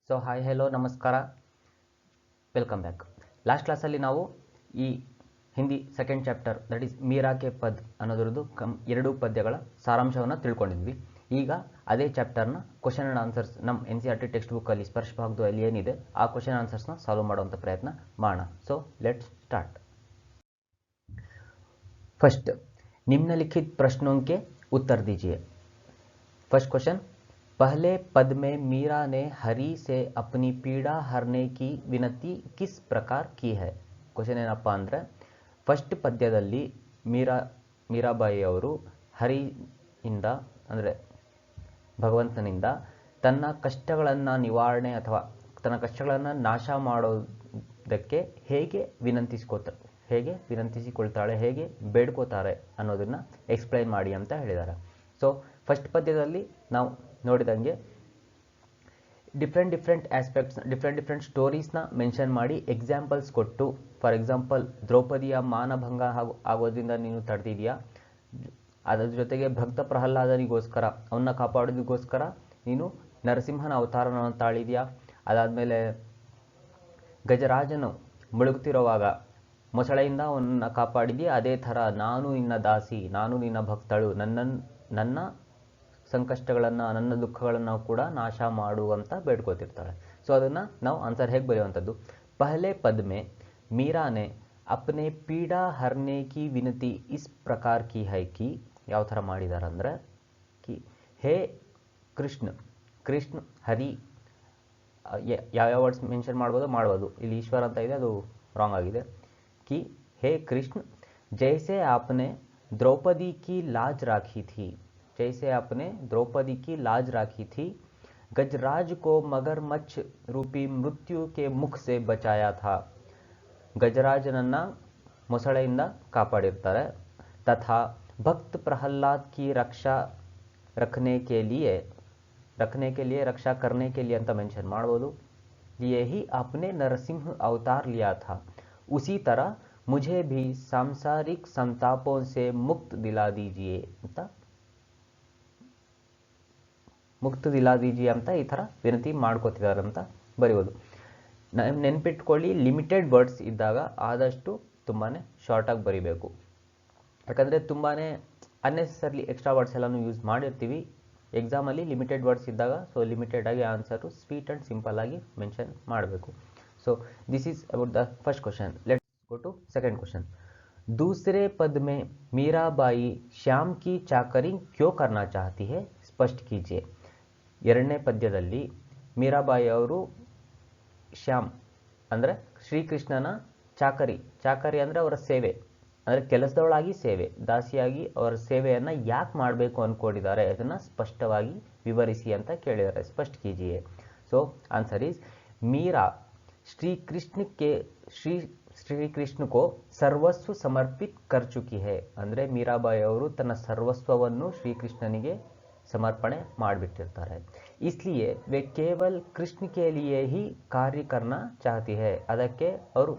So hi hello ನಮಸ್ಕಾರ, welcome back. Last ಕ್ಲಾಸಲ್ಲಿ ನಾವು ಈ Hindi second chapter that is Meera ke pad ಅನ್ನೋದ್ರದ್ದು ಎರಡು ಪದ್ಯಗಳ ಸಾರಾಂಶವನ್ನು ತಿಳ್ಕೊಂಡಿದ್ವಿ. ಈಗ ಅದೇ ಚಾಪ್ಟರ್ನ ಕ್ವಶನ್ ಆ್ಯಂಡ್ ಆನ್ಸರ್ಸ್ ನಮ್ಮ NCERT ಟೆಕ್ಸ್ಟ್ ಬುಕ್ಕಲ್ಲಿ ಸ್ಪರ್ಶ ಭಾಗದಲ್ಲಿ ಏನಿದೆ ಆ ಕ್ವಶನ್ ಆನ್ಸರ್ಸ್ನ ಸಾಲ್ವ್ ಮಾಡುವಂಥ ಪ್ರಯತ್ನ ಮಾಡೋಣ. So let's start. फर्स्ट निम्नलिखित प्रश्नों के उत्तर दीजिए. फर्स्ट क्वेश्चन, पहले पद में मीरा ने हरि से अपनी पीड़ा हरने की विनती किस प्रकार की है. क्वेश्चन ಏನಪ್ಪ ಅಂದರೆ, ಫಸ್ಟ್ ಪದ್ಯದಲ್ಲಿ ಮೀರಾಬಾಯಿ ಅವರು ಹರಿಯಿಂದ ಅಂದರೆ ಭಗವಂತನಿಂದ ತನ್ನ ಕಷ್ಟಗಳನ್ನು ನಿವಾರಣೆ ಅಥವಾ ತನ್ನ ಕಷ್ಟಗಳನ್ನು ನಾಶ ಮಾಡೋದಕ್ಕೆ ಹೇಗೆ ವಿನಂತಿಸಿಕೊಳ್ತಾಳೆ, ಹೇಗೆ ಬೇಡ್ಕೋತಾರೆ ಅನ್ನೋದನ್ನು ಎಕ್ಸ್ಪ್ಲೈನ್ ಮಾಡಿ ಅಂತ ಹೇಳಿದ್ದಾರೆ. ಸೊ ಫಸ್ಟ್ ಪದ್ಯದಲ್ಲಿ ನಾವು ನೋಡಿದಂಗೆ ಡಿಫ್ರೆಂಟ್ ಆಸ್ಪೆಕ್ಟ್ಸ್, ಡಿಫ್ರೆಂಟ್ ಸ್ಟೋರೀಸ್ನ ಮೆನ್ಷನ್ ಮಾಡಿ ಎಕ್ಸಾಂಪಲ್ಸ್ ಕೊಟ್ಟು, ಫಾರ್ ಎಕ್ಸಾಂಪಲ್ ದ್ರೌಪದಿಯ ಮಾನಭಂಗ ಆಗೋದ್ರಿಂದ ನೀನು ತಡೆದಿದೆಯಾ, ಅದರ ಜೊತೆಗೆ ಭಕ್ತ ಪ್ರಹ್ಲಾದನಿಗೋಸ್ಕರ ಅವನ್ನ ಕಾಪಾಡೋದಕ್ಕೋಸ್ಕರ ನೀನು ನರಸಿಂಹನ ಅವತಾರವನ್ನು ತಾಳಿದೆಯಾ, ಅದಾದಮೇಲೆ ಗಜರಾಜನು ಮುಳುಗುತ್ತಿರುವಾಗ ಮೊಸಳೆಯಿಂದ ಅವನ್ನ ಕಾಪಾಡಿದೆಯಾ, ಅದೇ ಥರ ನಾನು ನಿನ್ನ ದಾಸಿ, ನಾನು ನಿನ್ನ ಭಕ್ತಳು, ನನ್ನ ಸಂಕಷ್ಟಗಳನ್ನು ನನ್ನ ದುಃಖಗಳನ್ನು ಕೂಡ ನಾಶ ಮಾಡುವಂತ ಬೇಡ್ಕೋತಿರ್ತಾಳೆ. ಸೊ ಅದನ್ನು ನಾವು ಆನ್ಸರ್ ಹೇಗೆ ಬರೆಯುವಂಥದ್ದು, ಪಹಲೆ ಪದ್ ಮೇ ಮೀರಾನೆ ಅಪ್ನೆ ಪೀಡಾ ಹರ್ನೆ ಕಿ ವಿನತಿ ಇಸ್ ಪ್ರಕಾರ ಕಿ ಹೈ ಕಿ, ಯಾವ ಥರ ಮಾಡಿದ್ದಾರೆ ಅಂದರೆ ಹೇ ಕೃಷ್ಣ ಹರಿ, ಯಾವ್ಯಾವ ವರ್ಡ್ಸ್ ಮೆನ್ಷನ್ ಮಾಡ್ಬೋದು, ಇಲ್ಲಿ ಈಶ್ವರ ಅಂತ ಇದೆ, ಅದು ರಾಂಗ್ ಆಗಿದೆ. कि हे कृष्ण, जैसे आपने द्रौपदी की लाज राखी थी, गजराज को मगरमच्छ रूपी मृत्यु के मुख से बचाया था. गजराजनನ್ನ ಮೊಸಳೆಯಿಂದ ಕಾಪಾಡಿರ್ತಾರೆ. तथा भक्त प्रहलाद की रक्षा करने के लिए ಅಂತ ಮೆನ್ಷನ್ ಮಾಡ್ಬೋದು. यही आपने नरसिंह अवतार लिया था, उसी तरह मुझे भी सांसारिक संतापों से मुक्त दिला दीजिए ಅಂತ ಈ ಥರ ವಿನಂತಿ ಮಾಡ್ಕೋತಿದ್ದಾರೆ ಅಂತ ಬರೆಯೋದು. ನೆನ್ಪಿಟ್ಕೊಳ್ಳಿ, ಲಿಮಿಟೆಡ್ ವರ್ಡ್ಸ್ ಇದ್ದಾಗ ಆದಷ್ಟು ತುಂಬಾ ಶಾರ್ಟಾಗಿ ಬರಿಬೇಕು. ಯಾಕಂದರೆ ತುಂಬಾ ಅನ್ನೆಸೆಸರ್ಲಿ ಎಕ್ಸ್ಟ್ರಾ ವರ್ಡ್ಸ್ ಎಲ್ಲನೂ ಯೂಸ್ ಮಾಡಿರ್ತೀವಿ ಎಕ್ಸಾಮಲ್ಲಿ. ಲಿಮಿಟೆಡ್ ವರ್ಡ್ಸ್ ಇದ್ದಾಗ ಸೊ ಲಿಮಿಟೆಡ್ ಆಗಿ ಆನ್ಸರು ಸ್ವೀಟ್ ಆ್ಯಂಡ್ ಸಿಂಪಲ್ ಆಗಿ ಮೆನ್ಷನ್ ಮಾಡಬೇಕು. So this is about the first question. Let's go to second question. दूसरे पद में मीराबाई श्याम की चाकरी क्यों करना चाहती है, स्पष्ट कीजिए. ಎರಡನೇ ಪದ್ಯದಲ್ಲಿ ಮೀರಾಬಾಯಿ ಅವರು ಶ್ಯಾಮ್ ಅಂದರೆ ಶ್ರೀಕೃಷ್ಣನ ಚಾಕರಿ ಅಂದರೆ ಅವರ ಸೇವೆ, ಅಂದರೆ ಕೆಲಸದವಳಾಗಿ ಸೇವೆ, ದಾಸಿಯಾಗಿ ಅವರ ಸೇವೆಯನ್ನು ಯಾಕೆ ಮಾಡಬೇಕು ಅಂದ್ಕೊಂಡಿದ್ದಾರೆ ಅದನ್ನು ಸ್ಪಷ್ಟವಾಗಿ ವಿವರಿಸಿ ಅಂತ ಕೇಳಿದ್ದಾರೆ. ಸ್ಪಷ್ಟ ಕೀಜಿಯೇ. So answer is Meera Shri Krishna को सर्वस्व समर्पित कर चुकी है. ಅಂದರೆ ಮೀರಾಬಾಯಿ ಅವರು ತನ್ನ ಸರ್ವಸ್ವವನ್ನು ಶ್ರೀಕೃಷ್ಣನಿಗೆ ಸಮರ್ಪಣೆ ಮಾಡಿಬಿಟ್ಟಿರ್ತಾರೆ. इसलिए वे केवल कृष्ण के लिए ही कार्य करना चाहती है. ಅದಕ್ಕೆ ಅವರು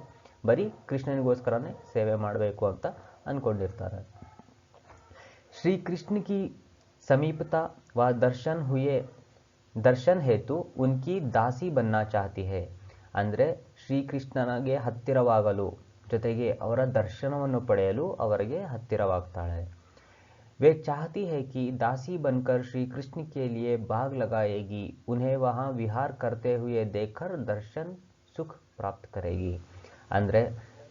ಬರೀ ಕೃಷ್ಣನಿಗೋಸ್ಕರನೇ ಸೇವೆ ಮಾಡಬೇಕು ಅಂತ ಅಂದ್ಕೊಂಡಿರ್ತಾರೆ. श्री कृष्ण की समीपता व दर्शन हेतु उनकी दासी बनना चाहती है. ಅಂದರೆ ಶ್ರೀಕೃಷ್ಣನಿಗೆ ಹತ್ತಿರವಾಗಲು ಜೊತೆಗೆ ಅವರ ದರ್ಶನವನ್ನು ಪಡೆಯಲು ಅವರಿಗೆ ಹತ್ತಿರವಾಗ್ತಾಳೆ. वे चाहती है कि दासी बनकर श्री कृष्ण के लिए बाग लगाएगी, उन्हें वहाँ विहार करते हुए देखकर दर्शन सुख प्राप्त करेगी. ಅಂದರೆ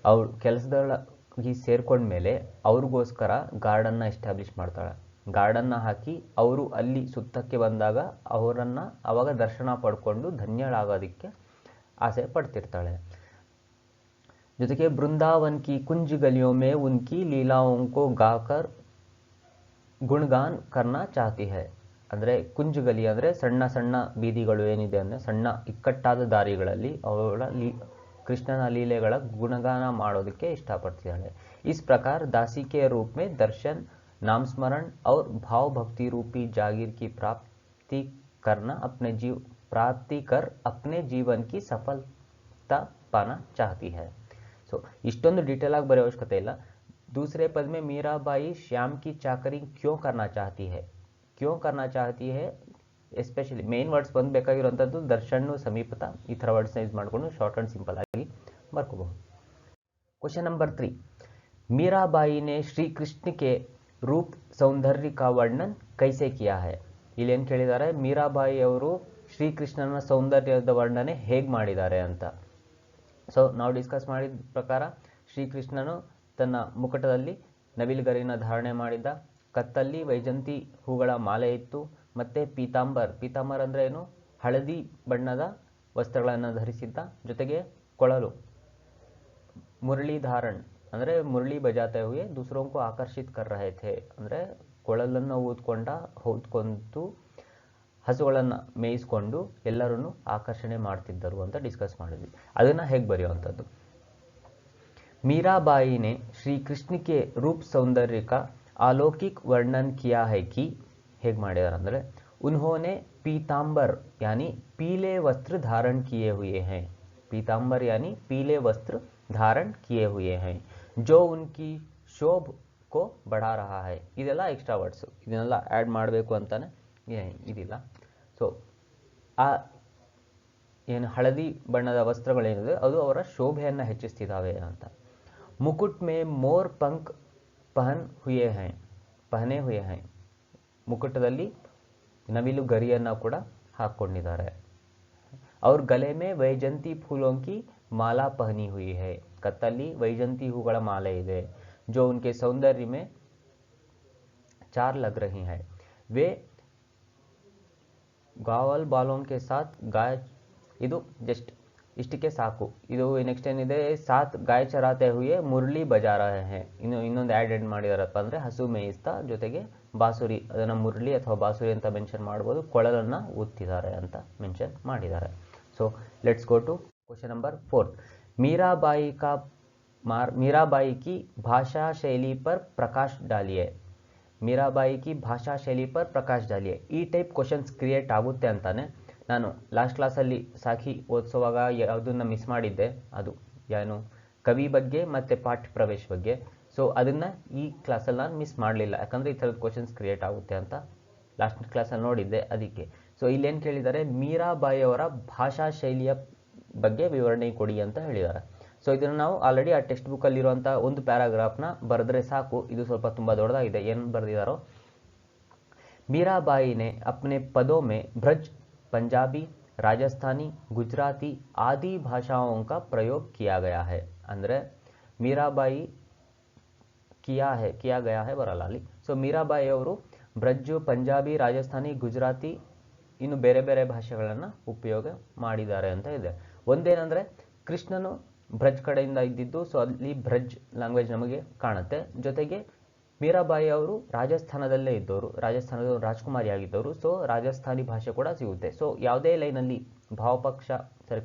ಅವಳು ಕೆಲಸದೊಳಗೆ ಸೇರ್ಕೊಂಡ್ಮೇಲೆ ಅವ್ರಿಗೋಸ್ಕರ ಗಾರ್ಡನ್ನ ಎಸ್ಟಾಬ್ಲಿಷ್ ಮಾಡ್ತಾಳೆ. ಗಾರ್ಡನ್ನ ಹಾಕಿ ಅವರು ಅಲ್ಲಿ ಸುತ್ತಕ್ಕೆ ಬಂದಾಗ ಅವರನ್ನು ಅವಾಗ ದರ್ಶನ ಪಡ್ಕೊಂಡು ಧನ್ಯಳಾಗೋದಕ್ಕೆ ಆಸೆ ಪಡ್ತಿರ್ತಾಳೆ. ಜೊತೆಗೆ ಬೃಂದಾವನ್ ಕಿ ಕುಂಜ ಗಲಿಯೋ ಮೇ ಉನ್ಕಿ ಲೀಲಾओं को गाकर गुणगान करना चाहती है. ಅಂದರೆ ಕುಂಜ ಗಲಿ ಅಂದರೆ ಸಣ್ಣ ಸಣ್ಣ ಬೀದಿಗಳು ಏನಿದೆ ಅಂದರೆ ಸಣ್ಣ ಇಕ್ಕಟ್ಟಾದ ದಾರಿಗಳಲ್ಲಿ ಅವಳ ಕೃಷ್ಣನ ಲೀಲೆಗಳ ಗುಣಗಾನ ಮಾಡೋದಕ್ಕೆ ಇಷ್ಟಪಡ್ತಿದ್ದಾಳೆ. इस प्रकार दासी के रूप में दर्शन, नाम स्मरण और भाव भक्ति रूपी जागीर की प्राप्ति कर अपने जीवन की सफलता पाना चाहती है. ಸೊ ಇಷ್ಟೊಂದು ಡೀಟೇಲ್ ಆಗಿ ಬರೆಯೋ ಅವಶ್ಯಕತೆ ಇಲ್ಲ. दूसरे पद में मीराबाई श्याम की चाकरी क्यों करना चाहती है ಎಸ್ಪೆಷಲಿ ಮೇನ್ ವರ್ಡ್ಸ್ ಬಂದು ಬೇಕಾಗಿರುವಂಥದ್ದು ದರ್ಶನ್, ಸಮೀಪತ, ಈ ಥರ ವರ್ಡ್ಸ್ನ ಯೂಸ್ ಮಾಡಿಕೊಂಡು ಶಾರ್ಟ್ ಆ್ಯಂಡ್ ಸಿಂಪಲ್ ಆಗಿ ಬರ್ಕೋಬಹುದು. क्वेश्चन नंबर 3, मीराबाई ने श्री कृष्ण के रूप सौंदर्य का वर्णन कैसे किया है? ಇಲ್ಲಿ ಏನು ಕೇಳಿದ್ದಾರೆ, ಮೀರಾಬಾಯಿ ಅವರು ಶ್ರೀಕೃಷ್ಣನ ಸೌಂದರ್ಯದ ವರ್ಣನೆ ಹೇಗೆ ಮಾಡಿದ್ದಾರೆ ಅಂತ. ಸೊ ನಾವು ಡಿಸ್ಕಸ್ ಮಾಡಿದ ಪ್ರಕಾರ ಶ್ರೀಕೃಷ್ಣನು ತನ್ನ ಮುಕಟದಲ್ಲಿ ನವಿಲುಗರಿನ ಧಾರಣೆ ಮಾಡಿದ್ದ, ಕತ್ತಲ್ಲಿ ವೈಜಂತಿ ಹೂಗಳ ಮಾಲೆ ಇತ್ತು, ಮತ್ತೆ ಪೀತಾಂಬರ್ ಅಂದರೆ ಏನು, ಹಳದಿ ಬಣ್ಣದ ವಸ್ತ್ರಗಳನ್ನು ಧರಿಸಿದ್ದ, ಜೊತೆಗೆ ಕೊಳಲು मुरली धारण ಅಂದರೆ ಮುರಳಿ ಬಜಾತೆ ಹುಯೆ दूसरों को आकर्षित कर रहे थे, ಅಂದರೆ ಕೊಳಲನ್ನು ಊದ್ಕೊಂಡು ಹಸುಗಳನ್ನು ಮೇಯಿಸ್ಕೊಂಡು ಎಲ್ಲರನ್ನು ಆಕರ್ಷಣೆ ಮಾಡ್ತಿದ್ದರು ಅಂತ ಡಿಸ್ಕಸ್ ಮಾಡಿದ್ವಿ. ಅದನ್ನು ಹೇಗೆ ಬರೆಯುವಂಥದ್ದು, मीराबाई ने श्री कृष्ण के रूप सौंदर्य का अलौकिक वर्णन किया है कि ಹೇಗೆ ಮಾಡಿದ್ದಾರೆ ಅಂದರೆ, उन्होंने पीतांबर यानी पीले वस्त्र धारण किए हुए हैं, पीतांबर यानी पीले वस्त्र धारण किए हुए हैं, जो उनकी शोभ को बढ़ा रहा है. ಇದೆಲ್ಲ ಎಕ್ಸ್ಟ್ರಾ ವರ್ಡ್ಸ್, ಇದನ್ನೆಲ್ಲ ಆ್ಯಡ್ ಮಾಡಬೇಕು ಅಂತಾನೆ ಇದಿಲ್ಲ. ಸೊ ಆ ಏನು ಹಳದಿ ಬಣ್ಣದ ವಸ್ತ್ರಗಳೇನಿದೆ ಅದು ಅವರ ಶೋಭೆಯನ್ನು ಹೆಚ್ಚಿಸ್ತಿದ್ದಾವೆ ಅಂತ. ಮುಕುಟ್ ಮೇ ಮೋರ್ ಪಂಕ್ ಪಹನೆ ಹುಯೆ ಹೈ, ಮುಕುಟದಲ್ಲಿ ನವಿಲು ಗರಿಯನ್ನು ಕೂಡ ಹಾಕ್ಕೊಂಡಿದ್ದಾರೆ. और गले में वैजंती फूलों की माला पहनी हुई है, कत्तली वैजंती हूಗಳ माले ಇದೆ, जो उनके सौंदर्य में चार लग रही है. वे गावल बालों के साथ गाय, ಇದು ಜಸ್ಟ್ ಇಷ್ಟಕ್ಕೆ ಸಾಕು. ಇದು ನೆಕ್ಸ್ಟ್ ಏನಿದೆ, ಸಾತ್ ಗಾಯ ಚರಾತೆ ಹುಯೆ ಮುರಳಿ ಬಜಾ ರಹೆ ಹೈ, ಇನ್ನೊಂದು ಆ್ಯಡ್ ಮಾಡಿದಾರಪ್ಪ ಅಂದರೆ ಹಸು ಮೇಯಿಸ್ತಾ ಜೊತೆಗೆ ಬಾಸುರಿ, ಅದನ್ನು ಮುರಳಿ ಅಥವಾ ಬಾಸುರಿ ಅಂತ ಮೆನ್ಷನ್ ಮಾಡ್ಬೋದು, ಕೊಳಲನ್ನು ಊದ್ತಿದ್ದಾರೆ ಅಂತ ಮೆನ್ಷನ್ ಮಾಡಿದ್ದಾರೆ. So let's go to question number 4, Mirabai की भाषा शैली पर प्रकाश डालिए. मीराबाई की भाषा शैली पर प्रकाश डालिए. ಈ ಟೈಪ್ ಕ್ವಶನ್ಸ್ ಕ್ರಿಯೇಟ್ ಆಗುತ್ತೆ ಅಂತಾನೆ ನಾನು ಲಾಸ್ಟ್ ಕ್ಲಾಸಲ್ಲಿ ಸಾಖಿ ಓದಿಸುವಾಗ ಯಾವುದನ್ನು ಮಿಸ್ ಮಾಡಿದ್ದೆ, ಅದು ಏನು ಕವಿ ಬಗ್ಗೆ ಮತ್ತು ಪಾಠ್ಯ ಪ್ರವೇಶ ಬಗ್ಗೆ. ಸೊ ಅದನ್ನು ಈ ಕ್ಲಾಸಲ್ಲಿ ನಾನು ಮಿಸ್ ಮಾಡಲಿಲ್ಲ, ಯಾಕಂದರೆ ಈ ಥರದ ಕ್ವಶನ್ಸ್ ಕ್ರಿಯೇಟ್ ಆಗುತ್ತೆ ಅಂತ ಲಾಸ್ಟ್ ಕ್ಲಾಸಲ್ಲಿ ನೋಡಿದ್ದೆ ಅದಕ್ಕೆ. ಸೊ ಇಲ್ಲೇನು ಕೇಳಿದ್ದಾರೆ, ಮೀರಾಬಾಯಿ ಅವರ ಭಾಷಾ ಶೈಲಿಯ ಬಗ್ಗೆ ವಿವರಣೆ ಕೊಡಿ ಅಂತ ಹೇಳಿದ್ದಾರೆ. ಸೊ ಇದನ್ನು ನಾವು ಆಲ್ರೆಡಿ ಆ ಟೆಕ್ಸ್ಟ್ ಬುಕ್ಕಲ್ಲಿರುವಂಥ ಒಂದು ಪ್ಯಾರಾಗ್ರಾಫ್ನ ಬರೆದ್ರೆ ಸಾಕು. ಇದು ಸ್ವಲ್ಪ ತುಂಬ ದೊಡ್ಡದಾಗಿದೆ, ಏನು ಬರೆದಿದ್ದಾರೋ, मीराबाई ने अपने पदों में ब्रज, पंजाबी, राजस्थानी, गुजराती आदि भाषाओं का प्रयोग किया गया है. ಅಂದರೆ ಮೀರಾಬಾಯಿ किया गया है ಬರಲ್ಲ ಅಲ್ಲಿ. ಸೊ ಮೀರಾಬಾಯಿ ಅವರು ಬ್ರಜ್, ಪಂಜಾಬಿ, ರಾಜಸ್ಥಾನಿ, ಗುಜರಾತಿ ಇನ್ನು ಬೇರೆ ಬೇರೆ ಭಾಷೆಗಳನ್ನು ಉಪಯೋಗ ಮಾಡಿದ್ದಾರೆ ಅಂತ ಇದೆ. ಒಂದೇನೆಂದರೆ ಕೃಷ್ಣನು ಬ್ರಜ್ ಕಡೆಯಿಂದ ಇದ್ದಿದ್ದು, ಸೊ ಅಲ್ಲಿ ಬ್ರಜ್ ಲ್ಯಾಂಗ್ವೇಜ್ ನಮಗೆ ಕಾಣುತ್ತೆ. ಜೊತೆಗೆ ಮೀರಾಬಾಯಿ ಅವರು ರಾಜಸ್ಥಾನದಲ್ಲೇ ಇದ್ದವರು, ರಾಜಸ್ಥಾನದ ರಾಜ್ಕುಮಾರಿ ಆಗಿದ್ದವರು. ಸೊ ರಾಜಸ್ಥಾನಿ ಭಾಷೆ ಕೂಡ ಸಿಗುತ್ತೆ. ಸೊ ಯಾವುದೇ ಲೈನಲ್ಲಿ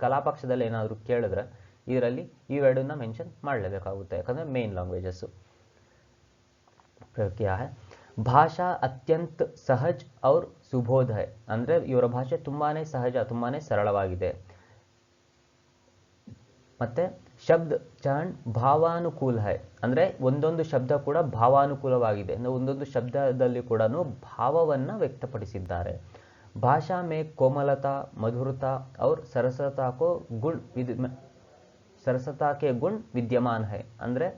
ಕಲಾಪಕ್ಷದಲ್ಲಿ ಏನಾದರೂ ಕೇಳಿದ್ರೆ ಇದರಲ್ಲಿ ಈ ವರ್ಡನ್ನು ಮೆನ್ಷನ್ ಮಾಡಲೇಬೇಕಾಗುತ್ತೆ, ಯಾಕಂದರೆ ಮೇನ್ ಲ್ಯಾಂಗ್ವೇಜಸ್ಸು. क्या है, ಭಾಷಾ ಅತ್ಯಂತ ಸಹಜ್ ಔರ್ ಸುಬೋಧ ಹೈ, ಅಂದರೆ ಇವರ ಭಾಷೆ ತುಂಬಾ ಸಹಜ, ತುಂಬಾ ಸರಳವಾಗಿದೆ. ಮತ್ತು ಶಬ್ದ ಚಹನ್ ಭಾವಾನುಕೂಲ ಹೈ, ಅಂದರೆ ಒಂದೊಂದು ಶಬ್ದ ಕೂಡ ಭಾವಾನುಕೂಲವಾಗಿದೆ, ಒಂದೊಂದು ಶಬ್ದದಲ್ಲಿ ಕೂಡ ಭಾವವನ್ನು ವ್ಯಕ್ತಪಡಿಸಿದ್ದಾರೆ. ಭಾಷಾ ಮೇ ಕೋಮಲತಾ, ಮಧುರತಾ ಔರ್ सरसता के गुण विद्यमान है, ಅಂದರೆ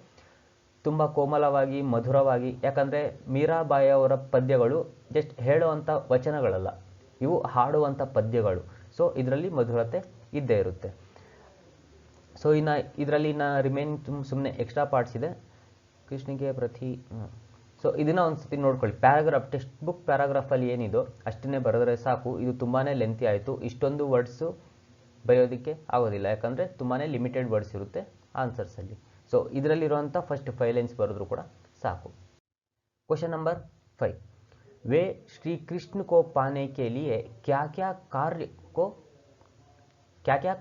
ತುಂಬ ಕೋಮಲವಾಗಿ ಮಧುರವಾಗಿ, ಯಾಕಂದರೆ ಮೀರಾಬಾಯಿ ಅವರ ಪದ್ಯಗಳು ಜಸ್ಟ್ ಹೇಳುವಂಥ ವಚನಗಳಲ್ಲ, ಇವು ಹಾಡುವಂಥ ಪದ್ಯಗಳು. ಸೊ ಇದರಲ್ಲಿ ಮಧುರತೆ ಇದ್ದೇ ಇರುತ್ತೆ. ಸೊ ಇದರಲ್ಲಿ ರಿಮೈನ್ ಸುಮ್ಮನೆ ಎಕ್ಸ್ಟ್ರಾ ಪಾರ್ಟ್ಸ್ ಇದೆ, ಕೃಷ್ಣಿಗೆ ಪ್ರತಿ. ಸೊ ಇದನ್ನು ಒಂದು ಸತಿ ನೋಡ್ಕೊಳ್ಳಿ, ಪ್ಯಾರಾಗ್ರಾಫ್ ಟೆಕ್ಸ್ಟ್ ಬುಕ್ ಪ್ಯಾರಾಗ್ರಾಫಲ್ಲಿ ಏನಿದೋ ಅಷ್ಟನ್ನೇ ಬರೆದ್ರೆ ಸಾಕು. ಇದು ತುಂಬಾ ಲೆಂತಿ ಆಯಿತು, ಇಷ್ಟೊಂದು ವರ್ಡ್ಸು ಬರೆಯೋದಕ್ಕೆ ಆಗೋದಿಲ್ಲ, ಯಾಕಂದರೆ ತುಂಬಾ ಲಿಮಿಟೆಡ್ ವರ್ಡ್ಸ್ ಇರುತ್ತೆ ಆನ್ಸರ್ಸಲ್ಲಿ. ಸೊ ಇದರಲ್ಲಿರುವಂಥ ಫಸ್ಟ್ 5 ಲೈನ್ಸ್ ಬರೆದ್ರು ಕೂಡ ಸಾಕು. क्वेश्चन नंबर 5, वे श्री कृष्ण को पाने के लिए क्या क्या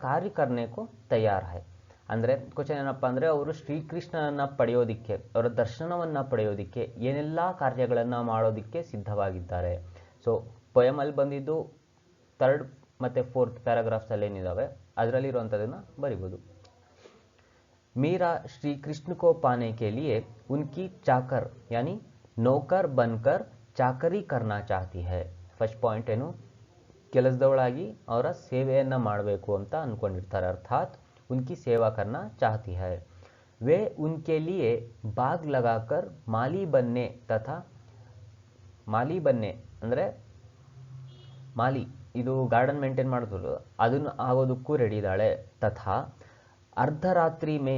कार्य करने को तैयार है. ಅಂದರೆ ಕ್ವಶನ್ ಏನಪ್ಪ ಅಂದರೆ, ಅವರು ಶ್ರೀಕೃಷ್ಣನನ್ನು ಪಡೆಯೋದಕ್ಕೆ, ಅವರ ದರ್ಶನವನ್ನು ಪಡೆಯೋದಕ್ಕೆ ಏನೆಲ್ಲ ಕಾರ್ಯಗಳನ್ನು ಮಾಡೋದಕ್ಕೆ ಸಿದ್ಧವಾಗಿದ್ದಾರೆ. ಸೊ ಪೊಯಮಲ್ಲಿ ಬಂದಿದ್ದು 3rd ಮತ್ತು 4th ಪ್ಯಾರಾಗ್ರಾಫ್ಸಲ್ಲಿ ಏನಿದ್ದಾವೆ ಅದರಲ್ಲಿರುವಂಥದ್ದನ್ನು ಬರಿಬೋದು. मीरा श्री कृष्ण को पाने के लिए उनकी चाकर यानी नौकर बनकर चाकरी करना चाहती है. फर्स्ट पॉइंट ಏನು, ಕೆಲಸದವಳಾಗಿ ಅವರ ಸೇವೆಯನ್ನ ಮಾಡಬೇಕು ಅಂತ ಅನ್ಕೊಂಡಿರ್ತಾರೆ, ಅರ್ಥಾತ್ ಉನ್ಕಿ ಸೇವಾ ಕರ್ನಾ ಚಾಹತಿ ಹೈ. वे उनके लिए बाग लगाकर माली बनने तथा ಮಾಲಿ ಬನ್ನೆ ಅಂದರೆ ಮಾಲಿ ಇದು ಗಾರ್ಡನ್ ಮೇಂಟೈನ್ ಮಾಡೋದು ಅದನ್ನು ಆಗೋದಕ್ಕೂ ರೆಡಿ ಇದ್ದಾಳೆ. ತಥಾ ಅರ್ಧರಾತ್ರಿ ಮೇ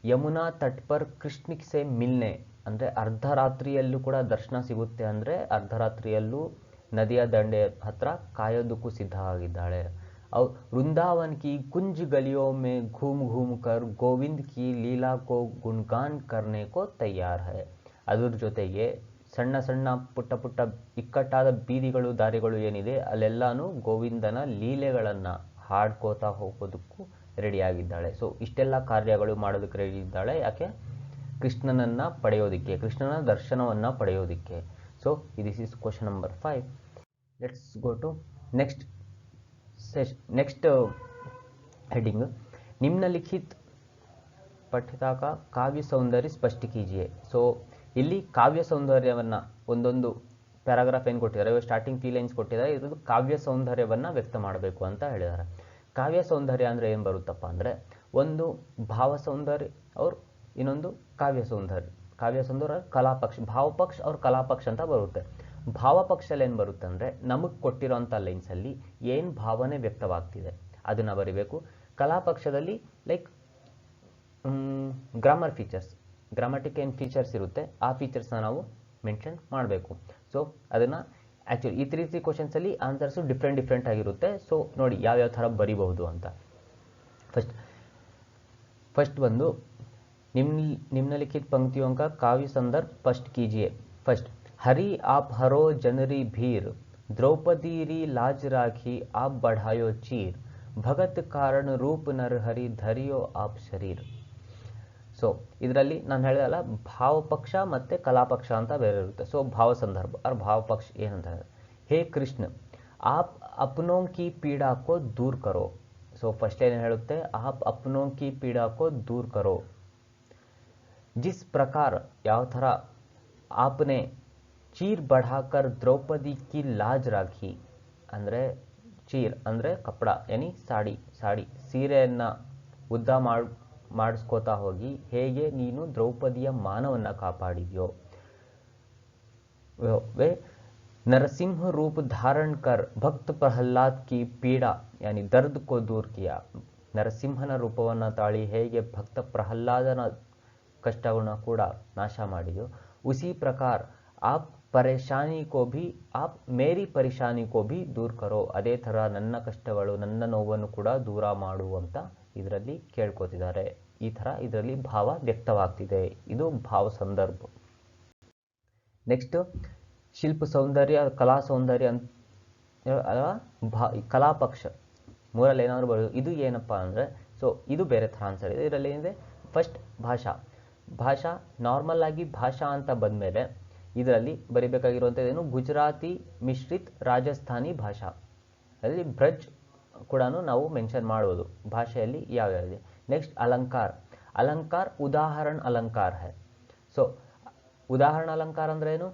ಯಮುನಾ ತಟ್ ಪರ್ ಕೃಷ್ಣ ಸೆ ಮಿಲ್ನೆ ಅಂದರೆ ಅರ್ಧರಾತ್ರಿಯಲ್ಲೂ ಕೂಡ ದರ್ಶನ ಸಿಗುತ್ತೆ, ಅಂದರೆ ಅರ್ಧರಾತ್ರಿಯಲ್ಲೂ ನದಿಯ ದಂಡೆ ಹತ್ರ ಕಾಯೋದಕ್ಕೂ ಸಿದ್ಧವಾಗಿದ್ದಾಳೆ. और वृंदावन की कुंज गलियों में घूम घूम कर गोविंद की लीला को गुणगान करने को तैयार है. ಅದರ ಜೊತೆಗೆ ಸಣ್ಣ ಸಣ್ಣ ಪುಟ್ಟ ಪುಟ್ಟ ಇಕ್ಕಟ್ಟಾದ ಬೀದಿಗಳು ದಾರಿಗಳು ಏನಿದೆ ಅಲ್ಲೆಲ್ಲಾನು ಗೋವಿಂದನ ಲೀಲೆಗಳನ್ನು ಹಾಡ್ಕೋತಾ ಹೋಗೋದಕ್ಕೂ ರೆಡಿಯಾಗಿದ್ದಾಳೆ. ಸೊ ಇಷ್ಟೆಲ್ಲ ಕಾರ್ಯಗಳು ಮಾಡೋದಕ್ಕೆ ರೆಡಿ ಇದ್ದಾಳೆ. ಯಾಕೆ? ಕೃಷ್ಣನನ್ನು ಪಡೆಯೋದಕ್ಕೆ, ಕೃಷ್ಣನ ದರ್ಶನವನ್ನು ಪಡೆಯೋದಕ್ಕೆ. So this is question number 5. Let's go to next heading निम्नलिखित पठिता का काव्य सौंदर्य स्पष्ट कीजिए. सो ಇಲ್ಲಿ ಕಾವ್ಯ ಸೌಂದರ್ಯವನ್ನ ಒಂದೊಂದು ಪ್ಯಾರಾಗ್ರಾಫ್ ಏನು ಕೊಟ್ಟಿದ್ದಾರೆ, ಸ್ಟಾರ್ಟಿಂಗ್ 3 ಲೈನ್ಸ್ ಕೊಟ್ಟಿದ್ದಾರೆ, ಇದು ಕಾವ್ಯ ಸೌಂದರ್ಯವನ್ನ ವ್ಯಕ್ತ ಮಾಡಬೇಕು ಅಂತ ಹೇಳಿದ್ದಾರೆ. ಕಾವ್ಯ ಸೌಂದರ್ಯ ಅಂದ್ರೆ ಏನು ಬರುತ್ತಪ್ಪ ಅಂದ್ರೆ ಒಂದು ಭಾವ ಸೌಂದರ್ಯ और ಇನ್ನೊಂದು ಕಾವ್ಯ ಸೌಂದರ್ಯ. ಕಾವ್ಯ ಸೌಂದರ್ಯ ಕಲಾಪಕ್ಷ, ಭಾವಪಕ್ಷ और ಕಲಾಪಕ್ಷ ಅಂತ ಬರುತ್ತೆ. ಭಾವಪಕ್ಷದಲ್ಲಿ ಏನು ಬರುತ್ತೆ ಅಂದರೆ ನಮಗೆ ಕೊಟ್ಟಿರೋಂಥ ಲೈನ್ಸಲ್ಲಿ ಏನು ಭಾವನೆ ವ್ಯಕ್ತವಾಗ್ತಿದೆ ಅದನ್ನು ಬರಿಬೇಕು. ಕಲಾಪಕ್ಷದಲ್ಲಿ ಲೈಕ್ ಗ್ರಾಮರ್ ಫೀಚರ್ಸ್, ಗ್ರಾಮಟಿಕ್ ಏನು ಫೀಚರ್ಸ್ ಇರುತ್ತೆ ಆ ಫೀಚರ್ಸ್ನ ನಾವು ಮೆನ್ಷನ್ ಮಾಡಬೇಕು. ಸೊ ಅದನ್ನು ಆ್ಯಕ್ಚುಲಿ ಈ ರೀತಿ ಕ್ವಶನ್ಸಲ್ಲಿ ಆನ್ಸರ್ಸು ಡಿಫ್ರೆಂಟ್ ಆಗಿರುತ್ತೆ. ಸೊ ನೋಡಿ ಯಾವ್ಯಾವ ಥರ ಬರಿಬಹುದು ಅಂತ. ಫಸ್ಟ್ ಬಂದು ನಿಮ್ನಲಿಖಿತ पंक्तियों का काव्य संदर्भ स्पष्ट कीजिए. फर्स्ट हरि आप हरो जनरी भीर, द्रौपदी री लाज राखी आप बढ़ायो चीर, भगत कारण रूप नर हरि धरियो आप शरीर. ಸೊ ಇದರಲ್ಲಿ ನಾನು ಹೇಳಿದಲ್ಲ ಭಾವಪಕ್ಷ ಮತ್ತು ಕಲಾಪಕ್ಷ ಅಂತ ಬೇರೆ ಇರುತ್ತೆ. ಸೊ ಭಾವ ಸಂದರ್ಭ और ಭಾವಪಕ್ಷ ಏನಂತ ಹೇ ಕೃಷ್ಣ ಆಪ್ ಅಪ್ನೋ ಕಿ ಪೀಡಾ ಕೋ ದೂರ್ ಕರೋ. ಸೊ ಫಸ್ಟ್ ಏನು ಹೇಳುತ್ತೆ, ಆಪ್ ಅಪ್ನೋ ಕಿ ಪೀಡಾ ಕೋ ದೂರ್ ಕರೋ. जिस प्रकार ಯಾವ ಥರ आपने चीर बढ़ाकर द्रौपदी की लाज राखी ಅಂದರೆ ಚೀರ್ ಅಂದರೆ ಕಪಡ ಯಾನಿ ಸಾಡಿ ಸೀರೆಯನ್ನು ಉದ್ದ ಮಾಡಿಸ್ಕೋತಾ ಹೋಗಿ ಹೇಗೆ ನೀನು ದ್ರೌಪದಿಯ ಮಾನವನ್ನು ಕಾಪಾಡಿದ್ಯೋ. वे नरसिंह रूप धारण कर भक्त प्रहलाद की पीड़ा यानी दर्द को दूर किया. ನರಸಿಂಹನ ರೂಪವನ್ನು ತಾಳಿ ಹೇಗೆ ಭಕ್ತ ಪ್ರಹ್ಲಾದನ ಕಷ್ಟವನ್ನು ಕೂಡ ನಾಶ ಮಾಡಿದೆಯೋ उसी प्रकार आप परेशानी को भी आप मेरी परेशानी को भी दूर करो. ಅದೇ ಥರ ನನ್ನ ಕಷ್ಟಗಳು ನನ್ನ ನೋವನ್ನು ಕೂಡ ದೂರ ಮಾಡು ಅಂತ ಇದರಲ್ಲಿ ಕೇಳ್ಕೊತಿದ್ದಾರೆ. ಈ ಥರ ಇದರಲ್ಲಿ ಭಾವ ವ್ಯಕ್ತವಾಗ್ತಿದೆ. ಇದು ಭಾವ ಸಂದರ್ಭ. ನೆಕ್ಸ್ಟ್ ಶಿಲ್ಪ ಸೌಂದರ್ಯ ಕಲಾ ಸೌಂದರ್ಯ ಅಥವಾ ಕಲಾಪಕ್ಷ ಮೂರಲ್ಲಿ ಏನಾದರೂ ಬರೋದು. ಇದು ಏನಪ್ಪ ಅಂದರೆ ಸೊ ಇದು ಬೇರೆ ಥರ ಆನ್ಸರ್ ಇದೆ. ಇದರಲ್ಲಿ ಏನಿದೆ ಫಸ್ಟ್ ಭಾಷಾ ನಾರ್ಮಲ್ ಆಗಿ ಭಾಷಾ ಅಂತ ಬಂದಮೇಲೆ ಇದರಲ್ಲಿ ಬರಿಬೇಕಾಗಿರುವಂಥದ್ದೇನು ಗುಜರಾತಿ ಮಿಶ್ರಿತ್ ರಾಜಸ್ಥಾನಿ ಭಾಷಾ. ಅದರಲ್ಲಿ ಬ್ರಜ್ ಕೂಡ ನಾವು ಮೆನ್ಷನ್ ಮಾಡ್ಬೋದು ಭಾಷೆಯಲ್ಲಿ ಯಾವ್ಯಾವಿದೆ. ನೆಕ್ಸ್ಟ್ ಅಲಂಕಾರ ಉದಾಹರಣ ಅಲಂಕಾರ ಹೈ. ಸೊ ಉದಾಹರಣ ಅಲಂಕಾರ ಅಂದ್ರೆ ಏನು,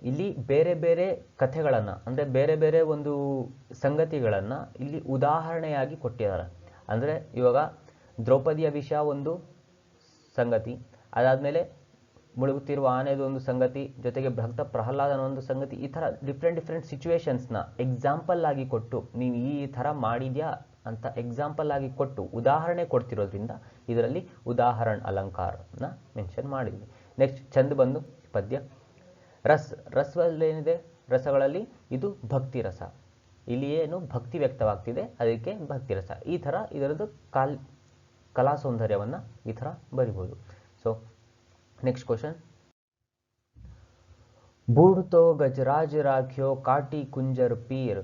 ಇಲ್ಲಿ ಬೇರೆ ಬೇರೆ ಕಥೆಗಳನ್ನು ಅಂದರೆ ಬೇರೆ ಬೇರೆ ಒಂದು ಸಂಗತಿಗಳನ್ನು ಇಲ್ಲಿ ಉದಾಹರಣೆಯಾಗಿ ಕೊಟ್ಟಿದ್ದಾರೆ. ಅಂದರೆ ಇವಾಗ ದ್ರೌಪದಿಯ ವಿಷಯ ಒಂದು ಸಂಗತಿ, ಅದಾದಮೇಲೆ ಮುಳುಗುತ್ತಿರುವ ಆನೆದು ಒಂದು ಸಂಗತಿ, ಜೊತೆಗೆ ಭಕ್ತ ಪ್ರಹ್ಲಾದನ ಒಂದು ಸಂಗತಿ, ಈ ಥರ ಡಿಫ್ರೆಂಟ್ ಸಿಚುವೇಶನ್ಸ್ನ ಎಕ್ಸಾಂಪಲ್ ಆಗಿ ಕೊಟ್ಟು ನೀವು ಈ ಥರ ಮಾಡಿದ್ಯಾ ಅಂತ ಎಕ್ಸಾಂಪಲ್ ಆಗಿ ಕೊಟ್ಟು ಉದಾಹರಣೆ ಕೊಡ್ತಿರೋದ್ರಿಂದ ಇದರಲ್ಲಿ ಉದಾಹರಣ ಅಲಂಕಾರನ ಮೆನ್ಷನ್ ಮಾಡಿದ್ವಿ. ನೆಕ್ಸ್ಟ್ ಚಂದ ಬಂದು ಪದ್ಯ. ರಸವಲ್ಲೇನಿದೆ ರಸಗಳಲ್ಲಿ ಇದು ಭಕ್ತಿ ರಸ. ಇಲ್ಲಿ ಏನು ಭಕ್ತಿ ವ್ಯಕ್ತವಾಗ್ತಿದೆ ಅದಕ್ಕೆ ಭಕ್ತಿ ರಸ. ಈ ಥರ ಇದರದ್ದು ಕಲಾ ಸೌಂದರ್ಯವನ್ನು ಈ ಥರ ಬರಿಬೋದು. ಸೊ नेक्स्ट क्वेश्चन बूढ़ तो गजराज राख्यो काटी कुंजर पीर,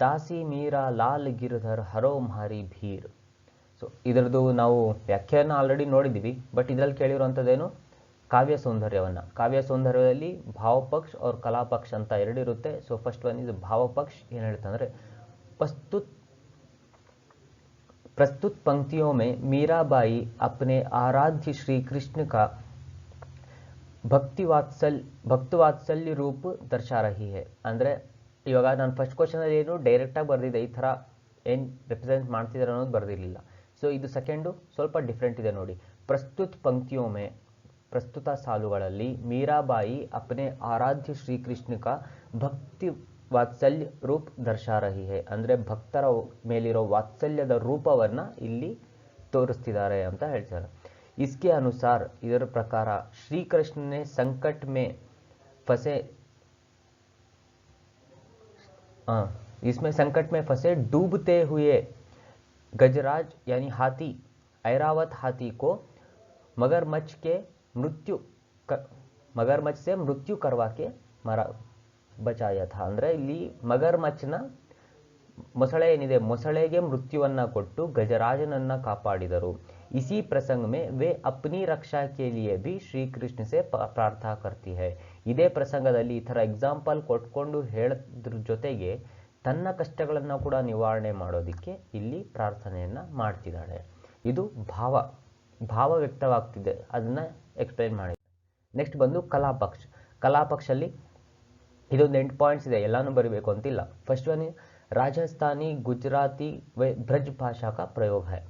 दासी मीरा लाल गिरधर हरो मारी भीर. ಸೊ ಇದರದ್ದು ನಾವು ವ್ಯಾಖ್ಯಾನ ಆಲ್ರೆಡಿ ನೋಡಿದ್ದೀವಿ. ಬಟ್ ಇದರಲ್ಲಿ ಕೇಳಿರುವಂಥದ್ದೇನು ಕಾವ್ಯ ಸೌಂದರ್ಯವನ್ನು. ಕಾವ್ಯ ಸೌಂದರ್ಯದಲ್ಲಿ ಭಾವಪಕ್ಷ और ಕಲಾಪಕ್ಷ ಅಂತ ಎರಡು ಇರುತ್ತೆ. ಸೊ ಫಸ್ಟ್ ಒನ್ ಇದು ಭಾವಪಕ್ಷ ಏನು ಹೇಳುತ್ತೆ ಅಂದರೆ प्रस्तुत पंक्तियों में मीराबाई अपने आराध्य श्री कृष्ण का भक्तवात्सल्य रूप दर्शा रही है. ಅಂದರೆ ಇವಾಗ ನಾನು ಫಸ್ಟ್ ಕ್ವಶನಲ್ಲಿ ಏನು ಡೈರೆಕ್ಟಾಗಿ ಬರೆದಿದೆ, ಈ ಥರ ಏನು ರೆಪ್ರೆಸೆಂಟ್ ಮಾಡ್ತಿದ್ದಾರೆ ಅನ್ನೋದು ಬರೆದಿರಲಿಲ್ಲ. ಸೊ ಇದು ಸೆಕೆಂಡು ಸ್ವಲ್ಪ ಡಿಫ್ರೆಂಟ್ ಇದೆ ನೋಡಿ. ಪ್ರಸ್ತುತ ಪಂಕ್ತಿಯೋ ಮೇ, ಪ್ರಸ್ತುತ ಸಾಲುಗಳಲ್ಲಿ ಮೀರಾಬಾಯಿ ಅಪನೆ ಆರಾಧ್ಯ ಶ್ರೀಕೃಷ್ಣ ಕಾ ಭಕ್ತಿ ವಾತ್ಸಲ್ಯ ರೂಪ್ ದರ್ಶಾ ರಹಿ ಹೈ, ಅಂದರೆ ಭಕ್ತರ ಮೇಲಿರೋ ವಾತ್ಸಲ್ಯದ ರೂಪವನ್ನು ಇಲ್ಲಿ ತೋರಿಸ್ತಿದ್ದಾರೆ ಅಂತ ಹೇಳ್ತಾರೆ. ಇಸ್ಕೆ ಅನುಸಾರ, ಇದರ ಪ್ರಕಾರ ಶ್ರೀಕೃಷ್ಣನೇ ಸಂಕಟ್ ಮೇ ಫಸೆ इसमें संकट में फंसे डूबते हुए गजराज यानी हाथी, ऐरावत हाथी को मगरमच्छ से मृत्यु करवा के मारा बचाया था. ಅಂದರೆ ಇಲ್ಲಿ ಮಗರ್ಮಚ್ನ ಮೊಸಳೆ ಏನಿದೆ, ಮೊಸಳೆಗೆ ಮೃತ್ಯುವನ್ನ ಕೊಟ್ಟು ಗಜರಾಜನನ್ನ ಕಾಪಾಡಿದರು. इसी प्रसंग में वे अपनी रक्षा के लिए भी श्री कृष्ण से प्रार्थना करती है. ಇದೇ ಪ್ರಸಂಗದಲ್ಲಿ ಈ ಥರ ಎಕ್ಸಾಂಪಲ್ ಕೊಟ್ಕೊಂಡು ಹೇಳೋದ್ರ ಜೊತೆಗೆ ತನ್ನ ಕಷ್ಟಗಳನ್ನು ಕೂಡ ನಿವಾರಣೆ ಮಾಡೋದಕ್ಕೆ ಇಲ್ಲಿ ಪ್ರಾರ್ಥನೆಯನ್ನು ಮಾಡ್ತಿದ್ದಾಳೆ. ಇದು ಭಾವ ವ್ಯಕ್ತವಾಗ್ತಿದೆ, ಅದನ್ನು ಎಕ್ಸ್ಪ್ಲೈನ್ ಮಾಡಿ. ನೆಕ್ಸ್ಟ್ ಬಂದು ಕಲಾಪಕ್ಷ. ಕಲಾಪಕ್ಷಲ್ಲಿ ಇದೊಂದು 8 ಪಾಯಿಂಟ್ಸ್ ಇದೆ, ಎಲ್ಲಾನು ಬರೀಬೇಕು ಅಂತಿಲ್ಲ. ಫಸ್ಟ್ ಒನ್ ರಾಜಸ್ಥಾನಿ ಗುಜರಾತಿ ಬ್ರಜ್ ಭಾಷಾ ಕಾ ಪ್ರಯೋಗ ಹೈ.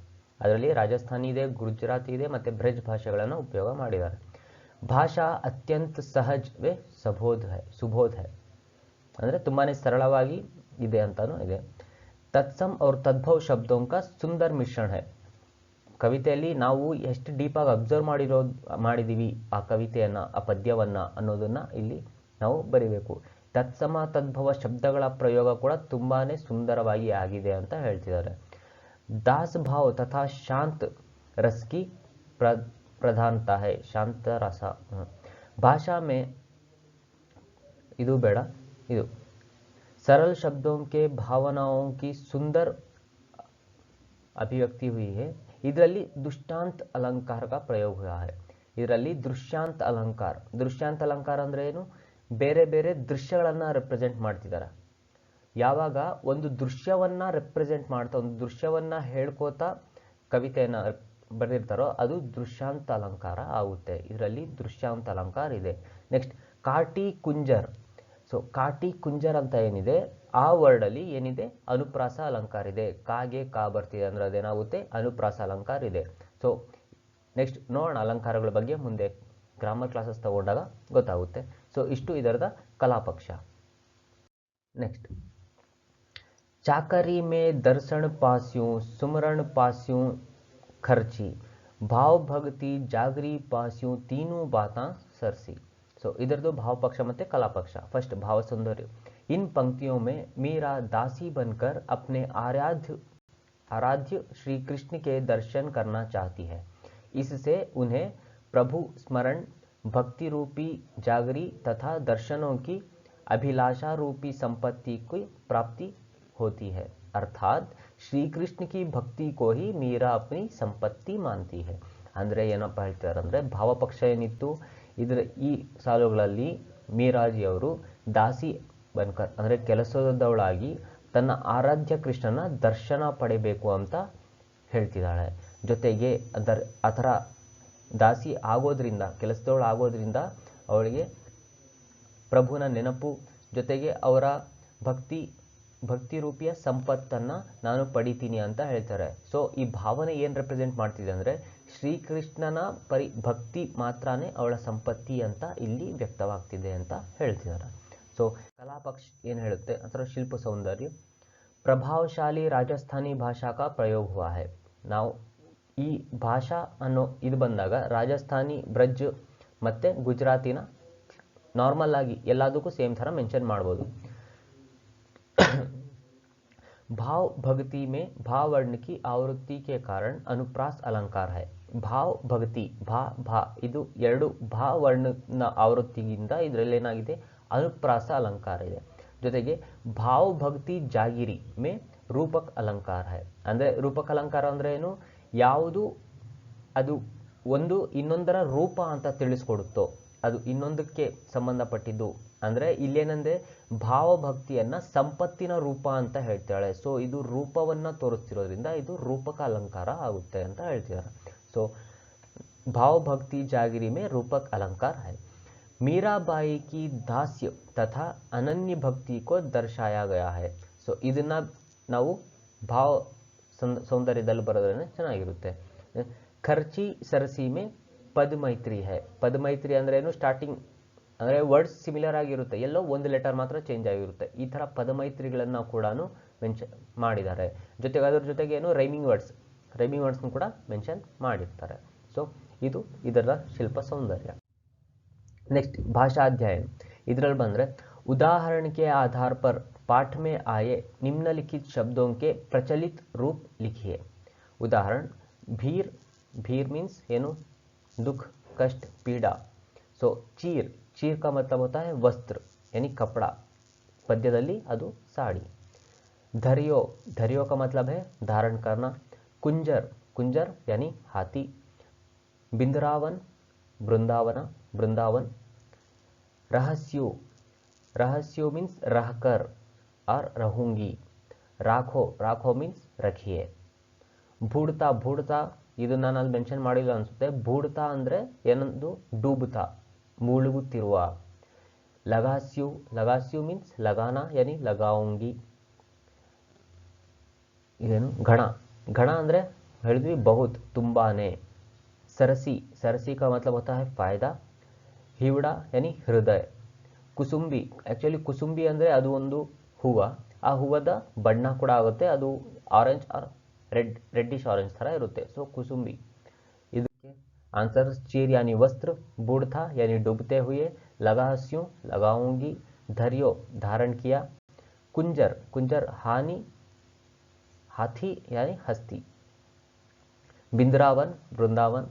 ಅದರಲ್ಲಿ ರಾಜಸ್ಥಾನಿ ಇದೆ, ಗುಜರಾತಿ ಇದೆ, ಮತ್ತು ಬ್ರಜ್ ಭಾಷೆಗಳನ್ನು ಉಪಯೋಗ ಮಾಡಿದ್ದಾರೆ. ಭಾಷಾ ಅತ್ಯಂತ ಸಹಜ ವೇ ಸುಬೋಧ ಹೈ, ಅಂದರೆ ತುಂಬಾ ಸರಳವಾಗಿ ಇದೆ ಅಂತಾನು ಇದೆ. ತತ್ಸಮ್ और तद्भव शब्दों का सुंदर मिश्रण है. ಕವಿತೆಯಲ್ಲಿ ನಾವು ಎಷ್ಟು ಡೀಪಾಗಿ ಅಬ್ಸರ್ವ್ ಮಾಡಿದ್ದೀವಿ ಆ ಕವಿತೆಯನ್ನು, ಆ ಪದ್ಯವನ್ನು ಅನ್ನೋದನ್ನು ಇಲ್ಲಿ ನಾವು ಬರಿಬೇಕು. ತತ್ಸಮ ತದ್ಭವ ಶಬ್ದಗಳ ಪ್ರಯೋಗ ಕೂಡ ತುಂಬಾ ಸುಂದರವಾಗಿ ಆಗಿದೆ ಅಂತ ಹೇಳ್ತಿದ್ದಾರೆ. दास भाव तथा शांत रस की प्रधानता है. शांत रस भाषा में ಇದು ಬೇಡ, ಇದು सरल शब्दों के भावनाओं की सुंदर अभिव्यक्ति हुई है. ಇದರಲ್ಲಿ ದುಷ್ಟಾಂತ ಅಲಂಕಾರ का ಪ್ರಯೋಗ हुआ है. ಇದರಲ್ಲಿ ದೃಶ್ಯಾಂತ ಅಲಂಕಾರ ಅಂದ್ರೆ ಏನು, ಬೇರೆ ಬೇರೆ ದೃಶ್ಯಗಳನ್ನು ರೆಪ್ರೆಸೆಂಟ್ ಮಾಡ್ತಿದ್ದಾರೆ. ಯಾವಾಗ ಒಂದು ದೃಶ್ಯವನ್ನ ರೆಪ್ರೆಸೆಂಟ್ ಮಾಡ್ತಾ, ಒಂದು ದೃಶ್ಯವನ್ನ ಹೇಳ್ಕೋತಾ ಕವಿತೆಯನ್ನು ಬರೆದಿರ್ತಾರೋ ಅದು ದೃಶ್ಯಾಂತ ಅಲಂಕಾರ ಆಗುತ್ತೆ. ಇದರಲ್ಲಿ ದೃಶ್ಯಾಂತ ಅಲಂಕಾರ ಇದೆ. ನೆಕ್ಸ್ಟ್ ಕಾಟಿ ಕುಂಜರ್. ಸೊ ಕಾಟಿ ಕುಂಜರ್ ಅಂತ ಏನಿದೆ, ಆ ವರ್ಡಲ್ಲಿ ಏನಿದೆ, ಅನುಪ್ರಾಸ ಅಲಂಕಾರ ಇದೆ. ಕಾಗೆ ಕಾ ಬರ್ತಿದೆ ಅಂದ್ರೆ ಅದೇನಾಗುತ್ತೆ, ಅನುಪ್ರಾಸ ಅಲಂಕಾರ ಇದೆ. ಸೊ ನೆಕ್ಸ್ಟ್ ನೋಡೋಣ ಅಲಂಕಾರಗಳ ಬಗ್ಗೆ ಮುಂದೆ ಗ್ರಾಮರ್ ಕ್ಲಾಸಸ್ ತಗೊಂಡಾಗ ಗೊತ್ತಾಗುತ್ತೆ. ಸೊ ಇಷ್ಟು ಇದರದ ಕಲಾಪಕ್ಷ. ನೆಕ್ಸ್ಟ್ चाकरी में दर्शन पास्यों सुमरण पास्यों खर्ची भाव भक्ति जागरी पास्यों तीनों बातां सरसी. सो इधर भाव पक्ष मत कला पक्ष. फर्स्ट भाव सौंदर्य. इन पंक्तियों में मीरा दासी बनकर अपने आराध्य श्री कृष्ण के दर्शन करना चाहती है. इससे उन्हें प्रभु स्मरण, भक्ति रूपी जागरी तथा दर्शनों की अभिलाषा रूपी संपत्ति की प्राप्ति होती है. अर्थात श्री कृष्ण की भक्ति को ही मीरा अपनी संपत्ति मानती है. ಅಂದರೆ ಏನಪ್ಪ ಹೇಳ್ತಾರೆ ಅಂದರೆ, ಭಾವಪಕ್ಷ ಏನಿತ್ತು ಇದರ ಈ ಸಾಲುಗಳಲ್ಲಿ ಮೀರಾಜಿ ಅವರು ದಾಸಿ ಬನ್ಕರ್ ಅಂದರೆ ಕೆಲಸದವಳಾಗಿ ತನ್ನ ಆರಾಧ್ಯ ಕೃಷ್ಣನ ದರ್ಶನ ಪಡೆಯಬೇಕು ಅಂತ ಹೇಳ್ತಿದ್ದಾಳೆ. ಜೊತೆಗೆ ಆ ಥರ ದಾಸಿ ಆಗೋದ್ರಿಂದ, ಕೆಲಸದವಳಾಗೋದ್ರಿಂದ ಅವಳಿಗೆ ಪ್ರಭುನ ನೆನಪು, ಜೊತೆಗೆ ಅವರ ಭಕ್ತಿ ರೂಪಿಯ ಸಂಪತ್ತನ್ನು ನಾನು ಪಡಿತೀನಿ ಅಂತ ಹೇಳ್ತಾರೆ. ಸೊ ಈ ಭಾವನೆ ಏನು ರೆಪ್ರೆಸೆಂಟ್ ಮಾಡ್ತಿದೆ ಅಂದರೆ, ಶ್ರೀಕೃಷ್ಣನ ಭಕ್ತಿ ಮಾತ್ರನೇ ಅವಳ ಸಂಪತ್ತಿ ಅಂತ ಇಲ್ಲಿ ವ್ಯಕ್ತವಾಗ್ತಿದೆ ಅಂತ ಹೇಳ್ತಿದ್ದಾರೆ. ಸೊ ಕಲಾಪಕ್ಷ ಏನು ಹೇಳುತ್ತೆ ಅಥವಾ ಶಿಲ್ಪ ಸೌಂದರ್ಯ. ಪ್ರಭಾವಶಾಲಿ ರಾಜಸ್ಥಾನಿ ಭಾಷಾ ಕಾ ಪ್ರಯೋಗ ಹುವಾ ಹೈ. ನಾವು ಈ ಭಾಷಾ ಅನ್ನೋ ಇದು ಬಂದಾಗ ರಾಜಸ್ಥಾನಿ, ಬ್ರಜ್ ಮತ್ತು ಗುಜರಾತಿನ ನಾರ್ಮಲ್ ಆಗಿ ಎಲ್ಲದಕ್ಕೂ ಸೇಮ್ ಥರ ಮೆನ್ಷನ್ ಮಾಡ್ಬೋದು. भाव भक्ति में भाव वर्ण की आवृत्ति के कारण अनुप्रास अलंकार है. ಭಾವ ಭಕ್ತಿ ಇದು ಎರಡು ಭಾವ ವರ್ಣನ ಆವೃತ್ತಿಗಿಂತ ಇದರಲ್ಲಿ ಏನಾಗಿದೆ, ಅನುಪ್ರಾಸ ಅಲಂಕಾರ ಇದೆ. ಜೊತೆಗೆ ಭಾವ ಭಕ್ತಿ ಜಾಗಿರಿ ಮೇ ರೂಪಕ ಅಲಂಕಾರ ಹೈ. ಅಂದರೆ ರೂಪಕ ಅಲಂಕಾರ ಅಂದರೆ ಏನು, ಯಾವುದು ಅದು ಒಂದು ಇನ್ನೊಂದರ ರೂಪ ಅಂತ ತಿಳಿಸ್ಕೊಡುತ್ತೋ ಅದು ಇನ್ನೊಂದಕ್ಕೆ ಸಂಬಂಧಪಟ್ಟಿದ್ದು. ಅಂದರೆ ಇಲ್ಲೇನಂದರೆ ಭಾವಭಕ್ತಿಯನ್ನು ಸಂಪತ್ತಿನ ರೂಪ ಅಂತ ಹೇಳ್ತಾಳೆ. ಸೊ ಇದು ರೂಪವನ್ನು ತೋರಿಸ್ತಿರೋದ್ರಿಂದ ಇದು ರೂಪಕ ಅಲಂಕಾರ ಆಗುತ್ತೆ ಅಂತ ಹೇಳ್ತಿದ್ದಾರೆ. ಸೊ ಭಾವಭಕ್ತಿ ಜಾಗಿರಿ ಮೇ ರೂಪಕ ಅಲಂಕಾರ ಹೈ. मीराबाई की दास्य तथा अनन्य भक्ति को दर्शाया गया है. ಸೊ ಇದನ್ನ ನಾವು ಭಾವ ಸೌಂದರ್ಯದಲ್ಲಿ ಬರೋದ್ರಿಂದ ಚೆನ್ನಾಗಿರುತ್ತೆ. ಖರ್ಚಿ ಸರಸಿ ಮೇ ಪದ ಮೈತ್ರಿ ಹೈ. ಪದ ಮೈತ್ರಿ ಅಂದ್ರೆ ಏನು, ಸ್ಟಾರ್ಟಿಂಗ್ ಅಂದರೆ ವರ್ಡ್ಸ್ ಸಿಮಿಲರ್ ಆಗಿರುತ್ತೆ, ಎಲ್ಲೋ ಒಂದು ಲೆಟರ್ ಮಾತ್ರ ಚೇಂಜ್ ಆಗಿರುತ್ತೆ. ಈ ಥರ ಪದ ಮೈತ್ರಿಗಳನ್ನು ಕೂಡ ಮೆನ್ಷನ್ ಮಾಡಿದ್ದಾರೆ. ಜೊತೆಗೆ ಅದ್ರ ಜೊತೆಗೆ ಏನು ರೈಮಿಂಗ್ ವರ್ಡ್ಸ್ನು ಕೂಡ ಮೆನ್ಷನ್ ಮಾಡಿರ್ತಾರೆ. ಸೊ ಇದು ಇದರ ಶಿಲ್ಪ ಸೌಂದರ್ಯ. नेक्स्ट भाषा अध्ययन. इधर बंद्रे उदाहरण के आधार पर पाठ में आए निम्नलिखित शब्दों के प्रचलित रूप लिखिए. उदाहरण भीर. भीर मीन्स ಏನು, दुख, कष्ट, पीड़ा. सो चीर. चीर का मतलब होता है वस्त्र यानी कपड़ा, पद्यದಲ್ಲಿ ಅದು साड़ी. धरियो. धरियो का मतलब है धारण करना. कुंजर. कुंजर यानी हाथी. बिंद्रावन. वृंदावन. वृंदावन. रहस्यो. रहस्यो मीन्स रहकर और रहूंगी. राखो. राखो मीन्स रखिए. भूड़ता. भूड़ता ಇದು ನಾನು ಅಲ್ಲಿ ಮೆನ್ಷನ್ ಮಾಡಿಲ್ಲ ಅನಿಸುತ್ತೆ. ಭೂಡ್ತಾ ಅಂದರೆ ಏನೊಂದು ಡೂಬ್ತಾ, ಮುಳುಗುತ್ತಿರುವ. ಲಗಾಸ್ಯು. ಲಗಾಸ್ಯು ಮೀನ್ಸ್ ಲಗಾನ ಯಾನಿ ಲಗಾऊंगी. ಇದೇನು ಗಣ. ಗಣ ಅಂದರೆ ಹೇಳಿದ್ವಿ ಬಹುತ್, ತುಂಬಾನೇ. सरसी. सरसी का मतलब होता है फायदा. हिवड़ा यानी हृदय. कुसुंबी. एक्चुअली कुसुंबी ಅಂದರೆ ಅದು ಒಂದು ಹೂವು. ಆ ಹೂವದ ಬಣ್ಣ ಕೂಡ ಆಗುತ್ತೆ, ಅದು ಆರೆಂಜ್ ಆರ್ ರೆಡ್ಡಿಶ್ ಆರೆಂಜ್ ಥರ ಇರುತ್ತೆ. ಸೊ ಕುಸುಂಬಿ. ಇದಕ್ಕೆ आंसर चीर यानी वस्त्र. बूढ़ता यानी डूबते हुए. लगास्यूं लगाऊंगी. धरियो धारण किया. कुंजर. कुंजर हानि हाथी यानी हस्ती. बिंद्रावन वृंदावन.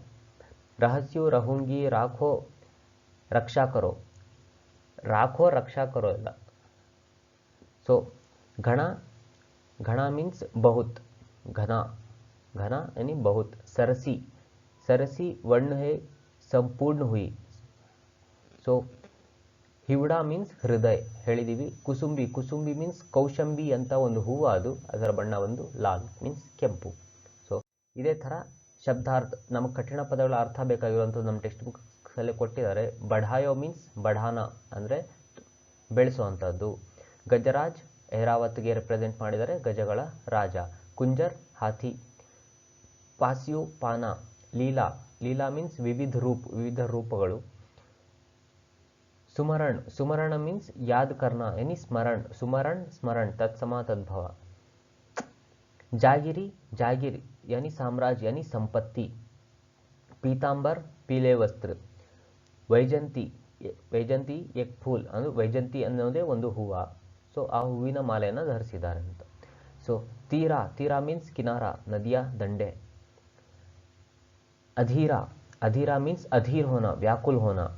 रहस्यो रहूंगी. राखो रक्षा करो. राखो रक्षा करो ಎಲ್ಲ. सो घना. घना मीन्स बहुत. घना. घना यानी बहुत. सरसी. सरसी वर्ण है संपूर्ण हुई. सो ಹಿವಡ ಮೀನ್ಸ್ ಹೃದಯ ಹೇಳಿದೀವಿ. ಕುಸುಂಬಿ. ಕುಸುಂಬಿ ಮೀನ್ಸ್ ಕೌಶಂಬಿ ಅಂತ ಒಂದು ಹೂವು, ಅದು ಅದರ ಬಣ್ಣ ಒಂದು ಲಾಲ್ ಮೀನ್ಸ್ ಕೆಂಪು. ಸೊ ಇದೇ ಥರ ಶಬ್ದಾರ್ಥ, ನಮಗೆ ಕಠಿಣ ಪದಗಳ ಅರ್ಥ ಬೇಕಾಗಿರುವಂಥದ್ದು ನಮ್ಮ ಟೆಕ್ಸ್ಟ್ ಬುಕ್ಸಲ್ಲಿ ಕೊಟ್ಟಿದ್ದಾರೆ. ಬಢಾಯೋ ಮೀನ್ಸ್ ಬಢಾನ ಅಂದರೆ ಬೆಳೆಸುವಂಥದ್ದು. ಗಜರಾಜ್ ಐರಾವತ್ಗೆ ರೆಪ್ರೆಸೆಂಟ್ ಮಾಡಿದರೆ ಗಜಗಳ ರಾಜ. ಕುಂಜರ್ ಹಾಥಿ. ಪಾಸ್ಯು ಪಾನ. ಲೀಲಾ. ಲೀಲಾ ಮೀನ್ಸ್ ವಿವಿಧ ರೂಪಗಳು. सुमरण. सुमरण मीन्स याद करना यानी स्मरण. सुमरण स्मरण तत्समा तद्भव. जागिरी. जागिर यानी साम्राज्य यानी संपत्ति. पीतांबर पीले वस्त्र. वैजंती. वैजंती एक फूल ಅಂದ್ರೆ ವೈಜಂತಿ ಅನ್ನೋದೇ ಒಂದು ಹೂವು. ಸೊ ಆ ಹೂವಿನ ಮಾಲೆಯನ್ನು ಧರಿಸಿದ್ದಾರೆ ಅಂತ. ಸೊ ತೀರ. ತೀರ ಮೀನ್ಸ್ ಕಿನಾರ, ನದಿಯ ದಂಡೆ. अधीरा. अधीरा मीन्स अधीर होना, व्याकुल होना.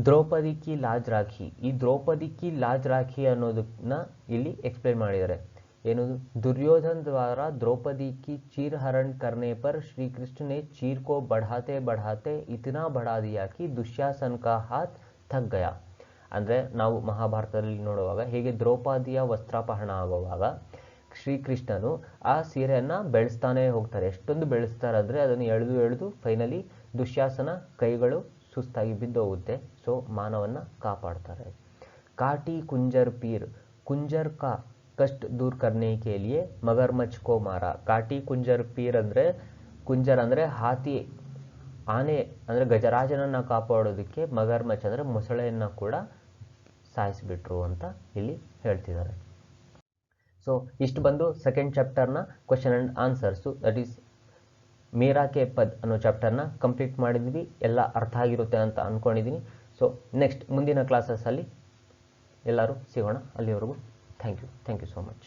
ದ್ರೌಪದಿ ಕಿ ಲಾಜ್ ರಾಖಿ. ಈ ದ್ರೌಪದಿ ಕಿ ಲಾಜ್ ರಾಖಿ ಅನ್ನೋದನ್ನ ಇಲ್ಲಿ ಎಕ್ಸ್ಪ್ಲೇನ್ ಮಾಡಿದ್ದಾರೆ. ಏನದು, दुर्योधन द्वारा द्रौपदी की चीर हरण करने पर श्री कृष्ण ने चीर को बढ़ाते बढ़ाते इतना बढ़ा दिया कि दुश्यासन का हाथ थक गया. ಅಂದರೆ ನಾವು ಮಹಾಭಾರತದಲ್ಲಿ ನೋಡುವಾಗ ಹೇಗೆ ದ್ರೌಪದಿಯ ವಸ್ತ್ರಾಪಹರಣ ಆಗುವಾಗ ಶ್ರೀಕೃಷ್ಣನು ಆ ಸೀರೆಯನ್ನು ಬೆಳೆಸ್ತಾನೆ ಹೋಗ್ತಾರೆ. ಎಷ್ಟೊಂದು ಬೆಳೆಸ್ತಾರೆ ಅಂದರೆ ಅದನ್ನು ಎಳೆದು ಫೈನಲಿ ದುಶ್ಯಾಸನ ಕೈಗಳು ಸುಸ್ತಾಗಿ ಬಿದ್ದೋಗುತ್ತೆ. ಸೊ ಮಾನವನ್ನ ಕಾಪಾಡ್ತಾರೆ. ಕಾಟಿ ಕುಂಜರ್ ಪೀರ್. ಕುಂಜರ್ ಕಾ ಕಷ್ಟ ದೂರ್ ಕರ್ನೆ ಕೆ ಲಿಯೆ ಮಗರ್ಮಚ್ ಕೋ ಮಾರ. ಕಾಟಿ ಕುಂಜರ್ ಪೀರ್ ಅಂದರೆ, ಕುಂಜರ್ ಅಂದರೆ ಹಾತಿ, ಆನೆ ಅಂದರೆ ಗಜರಾಜನನ್ನು ಕಾಪಾಡೋದಕ್ಕೆ ಮಗರ್ಮಚ್ ಅಂದರೆ ಮೊಸಳೆಯನ್ನು ಕೂಡ ಸಾಯಿಸಿಬಿಟ್ರು ಅಂತ ಇಲ್ಲಿ ಹೇಳ್ತಿದ್ದಾರೆ. ಸೊ ಇಷ್ಟು ಬಂದು ಸೆಕೆಂಡ್ ಚಾಪ್ಟರ್ನ question and answers, that is Meera ke pad ಅನ್ನೋ ಚಾಪ್ಟರ್ನ ಕಂಪ್ಲೀಟ್ ಮಾಡಿದ್ವಿ. ಎಲ್ಲ ಅರ್ಥ ಆಗಿರುತ್ತೆ ಅಂತ ಅಂದ್ಕೊಂಡಿದ್ದೀನಿ. ಸೊ ನೆಕ್ಸ್ಟ್ ಮುಂದಿನ ಕ್ಲಾಸಸ್ಸಲ್ಲಿ ಎಲ್ಲರೂ ಸಿಗೋಣ. ಅಲ್ಲಿವರೆಗೂ ಥ್ಯಾಂಕ್ ಯು ಸೋ ಮಚ್.